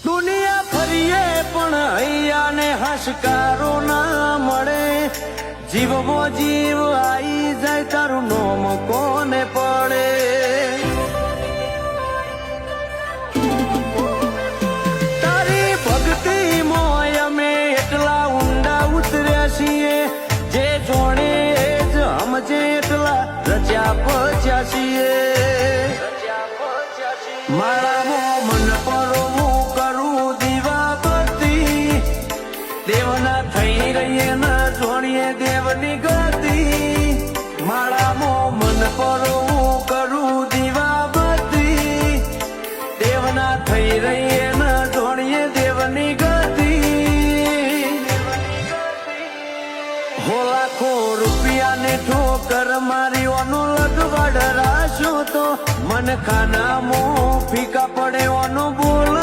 દુનિયા ફરીએ પણ હૈયાને હસકારો ના મળે જીવમો જીવ આઈ જાય તારું નોમ કોને પડે તારી ભક્તિ મોય અમે એટલા ઊંડા ઉતર્યા છીએ જે જોણે જ સમજે એટલા રચ્યા પચ્યા છીએ મારા મન પરોવું કરું દીવા બત્તી દેવના થઈ રહીએ ના જોણીએ દેવની ગતિ મારા મન પરોવું કરું દીવા બત્તી દેવના થઈ રહીએ ના જોણીએ દેવની ગતિ હો લાખો રૂપિયાની ઠોકર મારી ઓનો લગવડ રાશો તો મન ખાના મો ફીકા પડે ઓનો બોલ